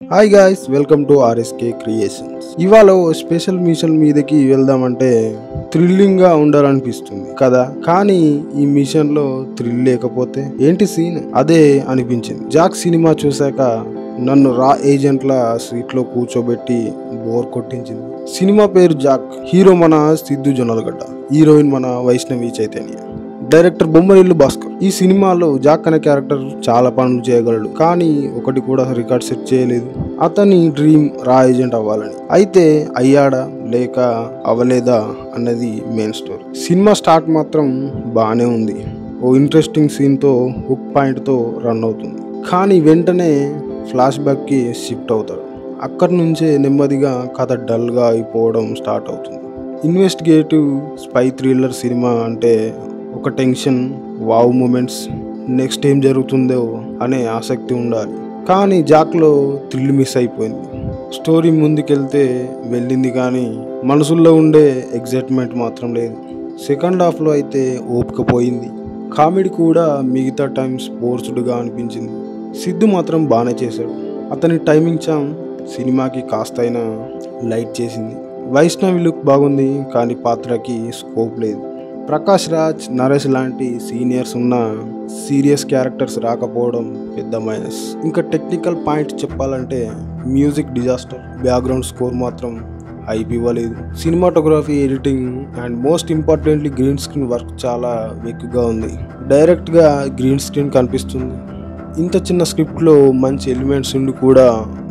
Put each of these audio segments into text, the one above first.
Hi guys, welcome to RSK creations. ఇవాళ ఓ special machine మీదకి వెళ్దామంటే థ్రిల్లింగ్ గా ఉండాలనిపిస్తుంది కదా. కానీ ఈ మిషన్ లో థ్రిల్ లేకపోతే ఏంటి సీన్ అదే అనిపించింది. జాక్ సినిమా చూశాక నన్ను రా ఏజెంట్ల సీట్ లో కూర్చోబెట్టి బోర్ కొట్టించింది. సినిమా పేరు జాక్, హీరో మన సిద్ధు జొన్నలగడ్డ, హీరోయిన్ మన వైష్ణవి చైతన్య, డైరెక్టర్ బొమ్మరిల్లు భాస్కర్. ఈ సినిమాలో జాక్ అనే క్యారెక్టర్ చాలా పనులు చేయగలడు, కానీ ఒకటి కూడా రికార్డ్ సెట్ చేయలేదు. అతని డ్రీమ్ రా ఏజెంట్ అవ్వాలని. అయితే అయ్యాడా లేక అవ్వలేదా అన్నది మెయిన్ స్టోరీ. సినిమా స్టార్ట్ మాత్రం బాగానే ఉంది. ఓ ఇంట్రెస్టింగ్ సీన్తో హుక్ పాయింట్తో రన్ అవుతుంది. కానీ వెంటనే ఫ్లాష్ బ్యాక్కి షిఫ్ట్ అవుతాడు. అక్కడి నుంచే నెమ్మదిగా కథ డల్గా అయిపోవడం స్టార్ట్ అవుతుంది. ఇన్వెస్టిగేటివ్ స్పై థ్రిల్లర్ సినిమా అంటే ఒక టెన్షన్, వావ్ మూమెంట్స్, నెక్స్ట్ ఏం జరుగుతుందో అనే ఆసక్తి ఉండాలి. కానీ జాక్లో థ్రిల్ మిస్ అయిపోయింది. స్టోరీ ముందుకెళ్తే వెళ్ళింది, కానీ మనసుల్లో ఉండే ఎగ్జైట్మెంట్ మాత్రం లేదు. సెకండ్ హాఫ్లో అయితే ఓపిక పోయింది. కామెడీ కూడా మిగతా టైమ్స్ ఫోర్స్డ్గా అనిపించింది. సిద్ధు మాత్రం బాగానే చేశాడు. అతని టైమింగ్ చామ్ సినిమాకి కాస్త అయినా లైట్ చేసింది. వైష్ణవి లుక్ బాగుంది, కానీ పాత్రకి స్కోప్ లేదు. ప్రకాష్ రాజ్, నరేష్ లాంటి సీనియర్స్ ఉన్న సీరియస్ క్యారెక్టర్స్ రాకపోవడం పెద్ద మైనస్. ఇంకా టెక్నికల్ పాయింట్ చెప్పాలంటే మ్యూజిక్ డిజాస్టర్, బ్యాక్గ్రౌండ్ స్కోర్ మాత్రం హైప్ ఇవ్వలేదు. Cinematography, editing and most importantly green screen work చాలా వెక్కుగా ఉంది. డైరెక్ట్గా గ్రీన్ స్క్రీన్ కనిపిస్తుంది. ఇంత చిన్న స్క్రిప్ట్లో మంచి ఎలిమెంట్స్ ఉండి కూడా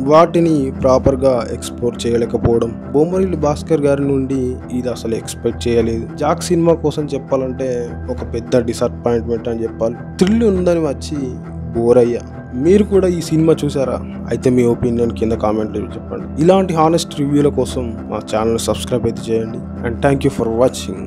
వాటిని ప్రాపర్గా ఎక్స్ప్లోర్ చేయలేకపోవడం. బొమ్మరిల్లు భాస్కర్ గారి నుండి ఇది అసలు ఎక్స్పెక్ట్ చేయలేదు. జాక్ సినిమా కోసం చెప్పాలంటే ఒక పెద్ద డిసప్పాయింట్మెంట్ అని చెప్పాలి. థ్రిల్ ఉందని వచ్చి బోర్ అయ్యా. మీరు కూడా ఈ సినిమా చూసారా? అయితే మీ ఒపీనియన్ కింద కామెంట్లో చెప్పండి. ఇలాంటి హానెస్ట్ రివ్యూల కోసం మా ఛానల్ సబ్స్క్రైబ్ అయితే చేయండి. And thank you for watching.